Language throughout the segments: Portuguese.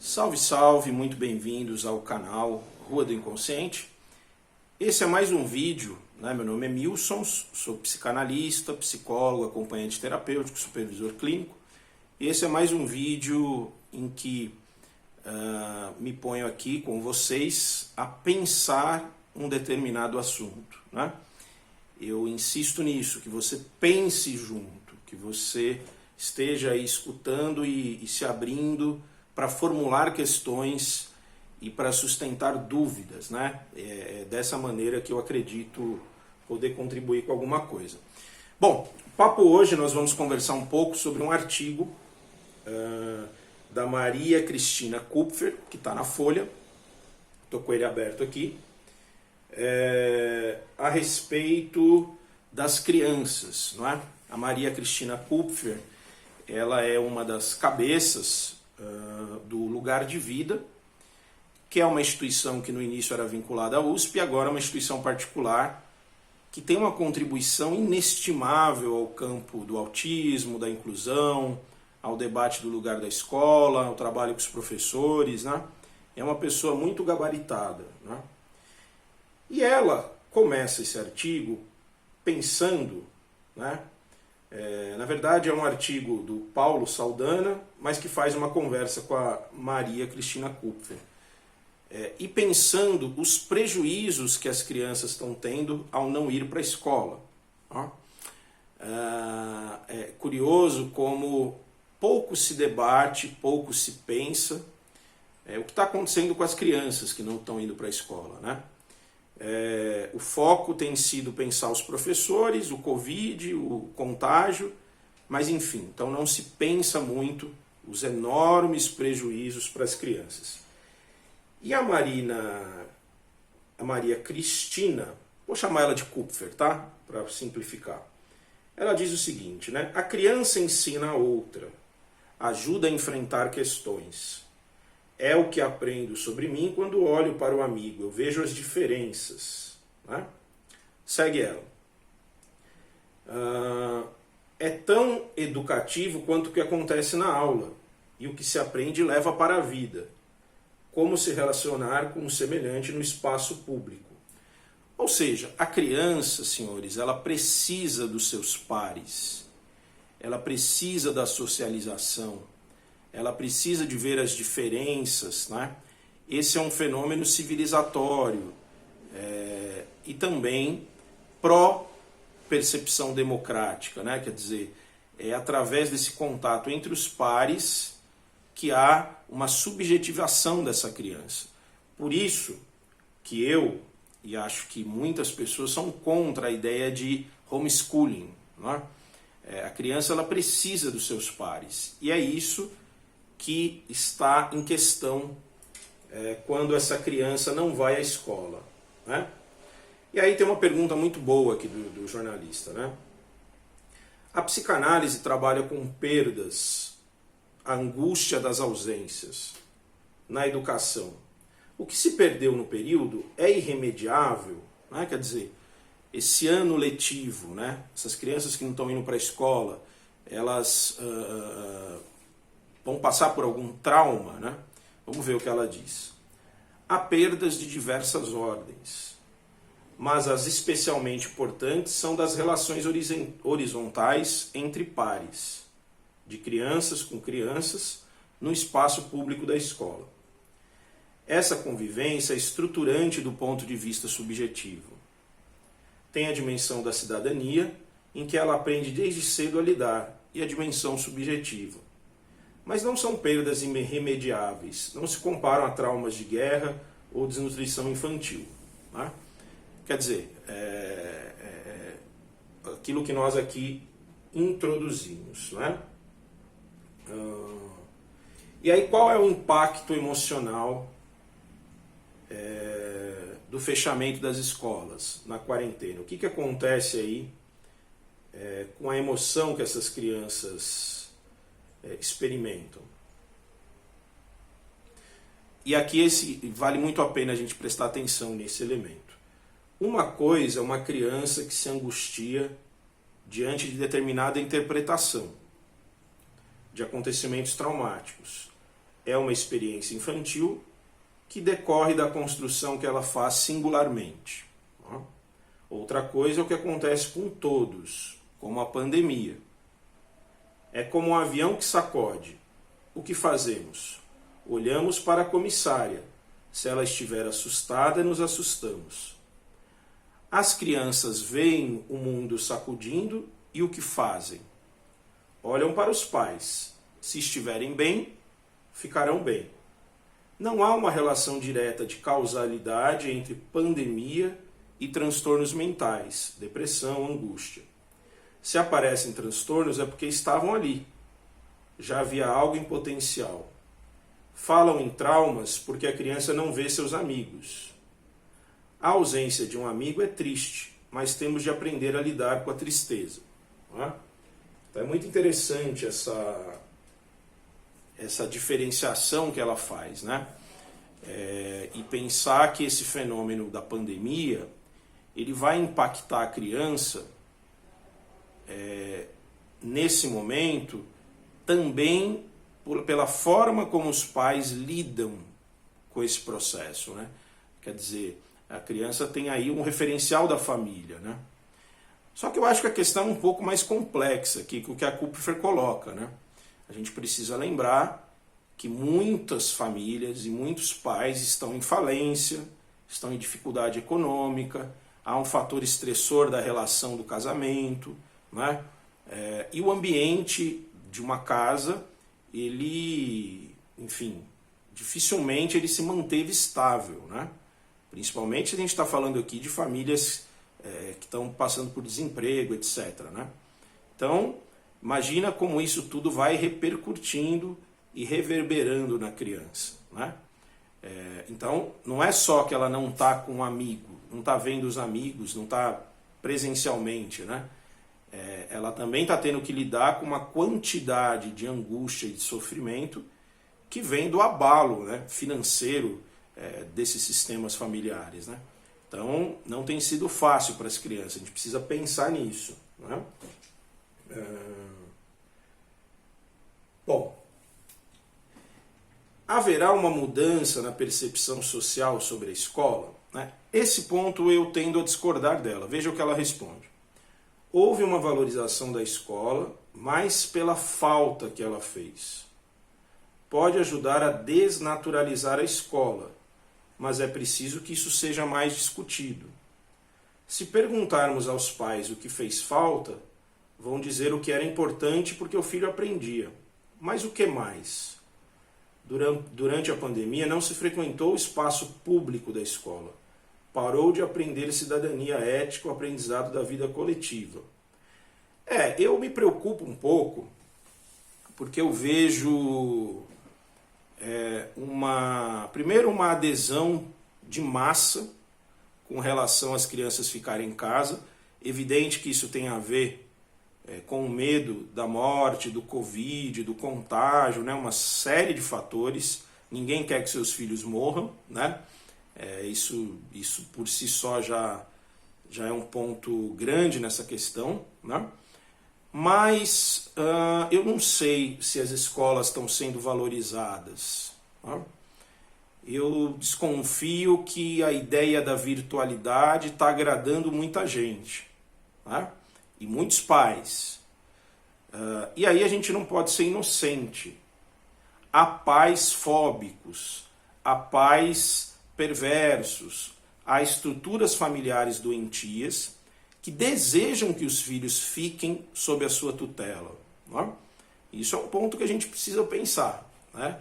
Salve, salve, muito bem-vindos ao canal Rua do Inconsciente. Esse é mais um vídeo, né? Meu nome é Milson, sou psicanalista, psicólogo, acompanhante terapêutico, supervisor clínico. Esse é mais um vídeo em que me ponho aqui com vocês a pensar um determinado assunto, né? Eu insisto nisso, que você pense junto, que você esteja aí escutando e se abrindo para formular questões e para sustentar dúvidas, né? É dessa maneira que eu acredito poder contribuir com alguma coisa. Bom, o papo hoje nós vamos conversar um pouco sobre um artigo da Maria Cristina Kupfer, que está na Folha, estou com ele aberto aqui, a respeito das crianças, não é? A Maria Cristina Kupfer, ela é uma das cabeças do Lugar de Vida, que é uma instituição que no início era vinculada à USP e agora é uma instituição particular que tem uma contribuição inestimável ao campo do autismo, da inclusão, ao debate do lugar da escola, ao trabalho com os professores, né? É uma pessoa muito gabaritada, né? E ela começa esse artigo pensando, né? Na verdade é um artigo do Paulo Saldanha, mas que faz uma conversa com a Maria Cristina Kupfer. E pensando os prejuízos que as crianças estão tendo ao não ir para a escola. É curioso como pouco se debate, pouco se pensa o que está acontecendo com as crianças que não estão indo para a escola, né? O foco tem sido pensar os professores, o Covid, o contágio, mas enfim, então não se pensa muito os enormes prejuízos para as crianças. E a Maria Cristina, vou chamar ela de Kupfer, tá? Para simplificar. Ela diz o seguinte, né? A criança ensina a outra, ajuda a enfrentar questões. É o que aprendo sobre mim quando olho para o amigo. Eu vejo as diferenças. Né? Segue ela. É tão educativo quanto o que acontece na aula. E o que se aprende leva para a vida. Como se relacionar com o semelhante no espaço público. Ou seja, a criança, senhores, ela precisa dos seus pares. Ela precisa da socialização. Ela precisa de ver as diferenças, né? Esse é um fenômeno civilizatório e também pró-percepção democrática, né? Quer dizer, é através desse contato entre os pares que há uma subjetivação dessa criança. Por isso que eu, e acho que muitas pessoas são contra a ideia de homeschooling, né? A criança ela precisa dos seus pares, e é isso que está em questão quando essa criança não vai à escola, né? E aí tem uma pergunta muito boa aqui do jornalista, né? A psicanálise trabalha com perdas, a angústia das ausências na educação. O que se perdeu no período é irremediável, né? Quer dizer, esse ano letivo, né? Essas crianças que não estão indo para a escola, elas vão passar por algum trauma, né? Vamos ver o que ela diz. Há perdas de diversas ordens, mas as especialmente importantes são das relações horizontais entre pares, de crianças com crianças, no espaço público da escola. Essa convivência é estruturante do ponto de vista subjetivo. Tem a dimensão da cidadania, em que ela aprende desde cedo a lidar, e a dimensão subjetiva. Mas não são perdas irremediáveis, não se comparam a traumas de guerra ou desnutrição infantil. Né? Quer dizer, aquilo que nós aqui introduzimos. Né? E aí qual é o impacto emocional do fechamento das escolas na quarentena? O que acontece aí com a emoção que essas crianças experimentam? E aqui vale muito a pena a gente prestar atenção nesse elemento. Uma coisa é uma criança que se angustia diante de determinada interpretação de acontecimentos traumáticos. é uma experiência infantil que decorre da construção que ela faz singularmente. Outra coisa é o que acontece com todos, como a pandemia. É como um avião que sacode. O que fazemos? Olhamos para a comissária. Se ela estiver assustada, nos assustamos. As crianças veem o mundo sacudindo e o que fazem? Olham para os pais. Se estiverem bem, ficarão bem. Não há uma relação direta de causalidade entre pandemia e transtornos mentais, depressão, angústia. Se aparecem transtornos é porque estavam ali. Já havia algo em potencial. Falam em traumas porque a criança não vê seus amigos. A ausência de um amigo é triste, mas temos de aprender a lidar com a tristeza. Não é? Então é muito interessante essa diferenciação que ela faz, né? E pensar que esse fenômeno da pandemia ele vai impactar a criança nesse momento também pela forma como os pais lidam com esse processo, né? Quer dizer, a criança tem aí um referencial da família, né? Só que eu acho que a questão é um pouco mais complexa aqui que o que a Kupfer coloca, né? A gente precisa lembrar que muitas famílias e muitos pais estão em falência, estão em dificuldade econômica, há um fator estressor da relação do casamento, né? E o ambiente de uma casa, ele, enfim, dificilmente ele se manteve estável, né? Principalmente se a gente está falando aqui de famílias que estão passando por desemprego, etc., né? Então, imagina como isso tudo vai repercutindo e reverberando na criança, né? Então, não é só que ela não está com um amigo, não está vendo os amigos, não está presencialmente, né? Ela também está tendo que lidar com uma quantidade de angústia e de sofrimento que vem do abalo, né, financeiro desses sistemas familiares, né? Então, não tem sido fácil para as crianças, a gente precisa pensar nisso, né? Bom, haverá uma mudança na percepção social sobre a escola? Né? Esse ponto eu tendo a discordar dela. Veja o que ela responde. Houve uma valorização da escola, mas pela falta que ela fez. Pode ajudar a desnaturalizar a escola, mas é preciso que isso seja mais discutido. Se perguntarmos aos pais o que fez falta, vão dizer o que era importante porque o filho aprendia. Mas o que mais? Durante a pandemia não se frequentou o espaço público da escola. Parou de aprender cidadania ética, o aprendizado da vida coletiva. Eu me preocupo um pouco, porque eu vejo primeiro uma adesão de massa com relação às crianças ficarem em casa. Evidente que isso tem a ver com o medo da morte, do Covid, do contágio, né? Uma série de fatores. Ninguém quer que seus filhos morram, né? Isso por si só já é um ponto grande nessa questão, né? Mas eu não sei se as escolas estão sendo valorizadas, né? Eu desconfio que a ideia da virtualidade está agradando muita gente, né? E muitos pais. E aí a gente não pode ser inocente. Há pais fóbicos, há pais perversos, há estruturas familiares doentias que desejam que os filhos fiquem sob a sua tutela, né? Isso é um ponto que a gente precisa pensar, né?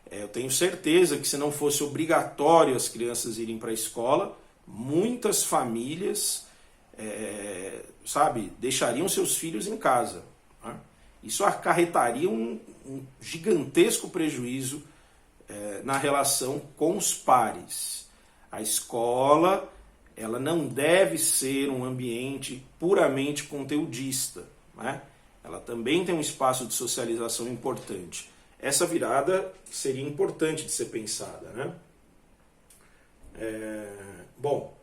Eu tenho certeza que se não fosse obrigatório as crianças irem para a escola, muitas famílias deixariam seus filhos em casa, né? Isso acarretaria um gigantesco prejuízo na relação com os pares. A escola, ela não deve ser um ambiente puramente conteudista, né? Ela também tem um espaço de socialização importante. Essa virada seria importante de ser pensada, né? Bom,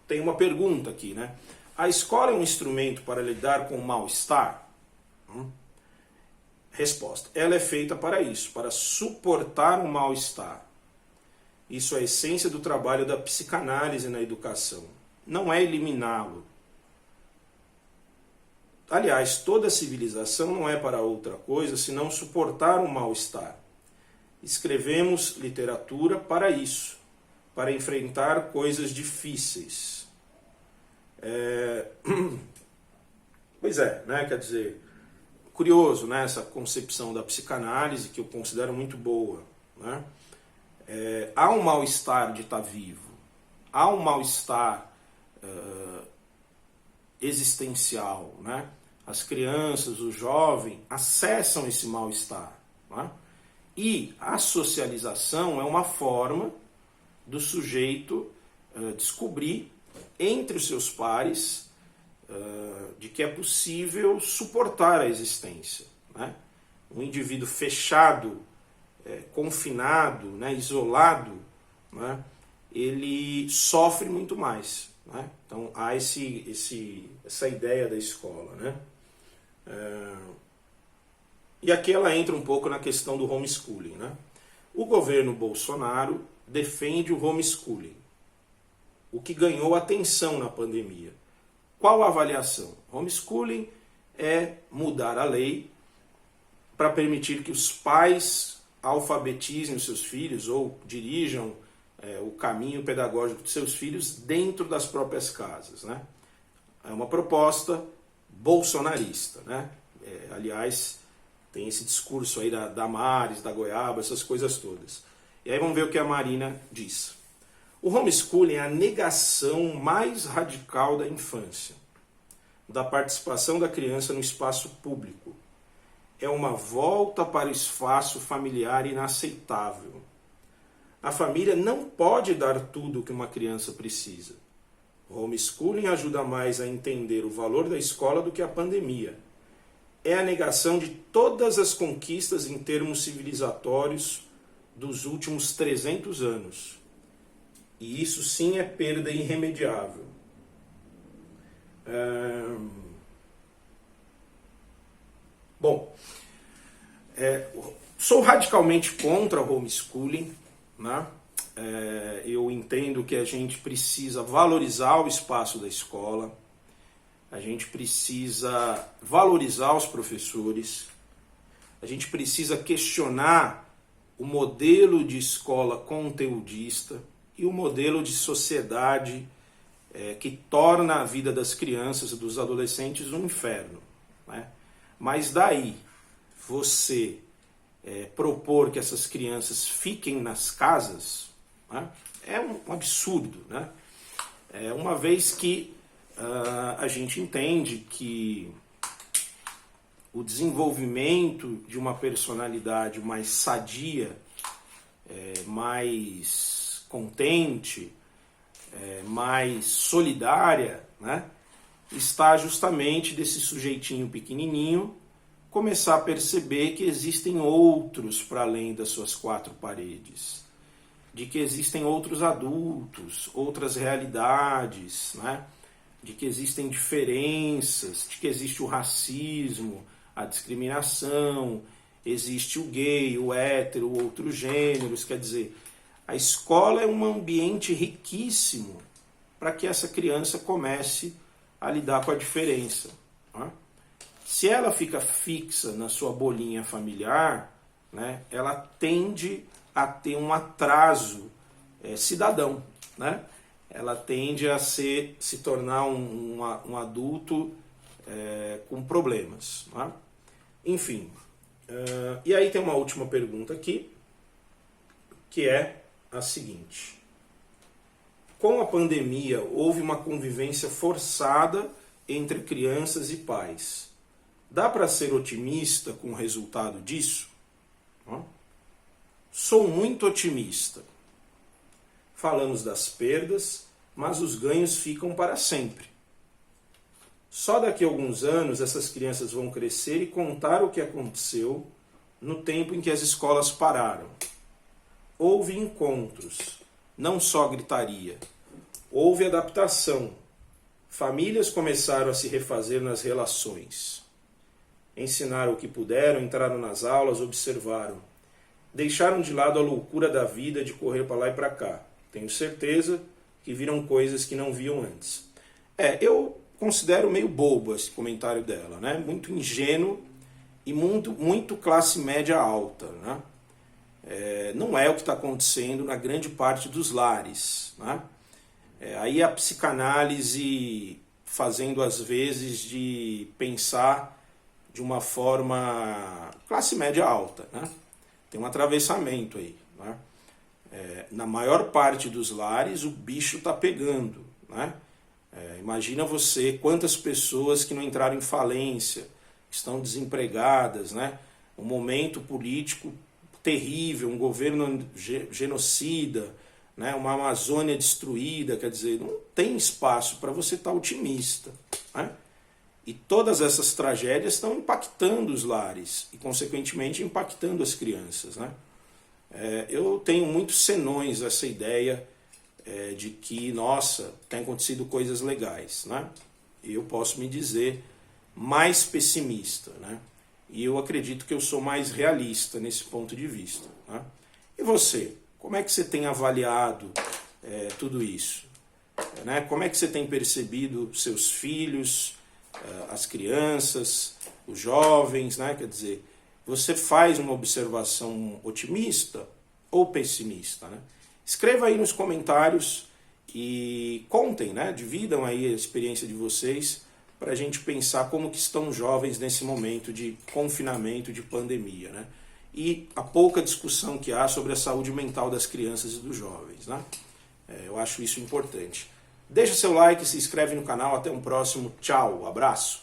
tem uma pergunta aqui, né? A escola é um instrumento para lidar com o mal-estar? Resposta. Ela é feita para isso, para suportar o mal-estar. Isso é a essência do trabalho da psicanálise na educação. Não é eliminá-lo. Aliás, toda civilização não é para outra coisa senão suportar o mal-estar. Escrevemos literatura para isso, para enfrentar coisas difíceis. Pois é, né? Quer dizer, curioso, né? Essa concepção da psicanálise que eu considero muito boa, né? Há um mal-estar de estar vivo, há um mal-estar existencial, né? As crianças, o jovem acessam esse mal-estar, né? E a socialização é uma forma do sujeito descobrir entre os seus pares de que é possível suportar a existência, né? Um indivíduo fechado, confinado, né, isolado, né, ele sofre muito mais, né? Então há essa ideia da escola, né? E aqui ela entra um pouco na questão do homeschooling, né? O governo Bolsonaro defende o homeschooling, o que ganhou atenção na pandemia. Qual a avaliação? Homeschooling é mudar a lei para permitir que os pais alfabetizem os seus filhos ou dirijam o caminho pedagógico de seus filhos dentro das próprias casas, né? É uma proposta bolsonarista, né? Aliás, tem esse discurso aí da Damares, da Goiaba, essas coisas todas. E aí vamos ver o que a Marina diz. O homeschooling é a negação mais radical da infância, da participação da criança no espaço público. É uma volta para o espaço familiar inaceitável. A família não pode dar tudo o que uma criança precisa. O homeschooling ajuda mais a entender o valor da escola do que a pandemia. É a negação de todas as conquistas em termos civilizatórios dos últimos 300 anos. E isso sim é perda irremediável. Bom, sou radicalmente contra o homeschooling, né? Eu entendo que a gente precisa valorizar o espaço da escola, a gente precisa valorizar os professores, a gente precisa questionar o modelo de escola conteudista e o modelo de sociedade que torna a vida das crianças e dos adolescentes um inferno, né? Mas daí você propor que essas crianças fiquem nas casas, né, é um absurdo, né? Uma vez que a gente entende que o desenvolvimento de uma personalidade mais sadia, mais contente, mais solidária, né, está justamente desse sujeitinho pequenininho começar a perceber que existem outros para além das suas quatro paredes, de que existem outros adultos, outras realidades, né, de que existem diferenças, de que existe o racismo, a discriminação, existe o gay, o hétero, outros gêneros. Quer dizer, a escola é um ambiente riquíssimo para que essa criança comece a lidar com a diferença, né? Se ela fica fixa na sua bolinha familiar, né, ela tende a ter um atraso cidadão, né? Ela tende a se tornar um adulto com problemas, né? Enfim, e aí tem uma última pergunta aqui, que é a seguinte: com a pandemia houve uma convivência forçada entre crianças e pais. Dá para ser otimista com o resultado disso? Sou muito otimista. Falamos das perdas, mas os ganhos ficam para sempre. Só daqui a alguns anos essas crianças vão crescer e contar o que aconteceu no tempo em que as escolas pararam. Houve encontros, não só gritaria. Houve adaptação. Famílias começaram a se refazer nas relações. ensinaram o que puderam, entraram nas aulas, observaram. Deixaram de lado a loucura da vida de correr para lá e para cá. Tenho certeza que viram coisas que não viam antes. Eu considero meio bobo esse comentário dela, né? Muito ingênuo e muito classe média alta, né? Não é o que está acontecendo na grande parte dos lares, né? Aí a psicanálise fazendo às vezes de pensar de uma forma classe média alta, né? Tem um atravessamento aí, né? Na maior parte dos lares o bicho está pegando, né? Imagina você quantas pessoas que não entraram em falência, que estão desempregadas, né? Um momento político terrível, um governo genocida, né? Uma Amazônia destruída, quer dizer, não tem espaço para você estar otimista, né? E todas essas tragédias estão impactando os lares e, consequentemente, impactando as crianças, né? Eu tenho muitos senões essa ideia de que, nossa, tem acontecido coisas legais, né? E eu posso me dizer mais pessimista, né? E eu acredito que eu sou mais realista nesse ponto de vista, né? E você? Como é que você tem avaliado tudo isso? Né? Como é que você tem percebido seus filhos, as crianças, os jovens, né? Quer dizer, você faz uma observação otimista ou pessimista, né? Escreva aí nos comentários e contem, né? Dividam aí a experiência de vocês para a gente pensar como que estão os jovens nesse momento de confinamento, de pandemia, né? E a pouca discussão que há sobre a saúde mental das crianças e dos jovens, né? Eu acho isso importante. Deixa seu like, se inscreve no canal, até um próximo. Tchau, abraço.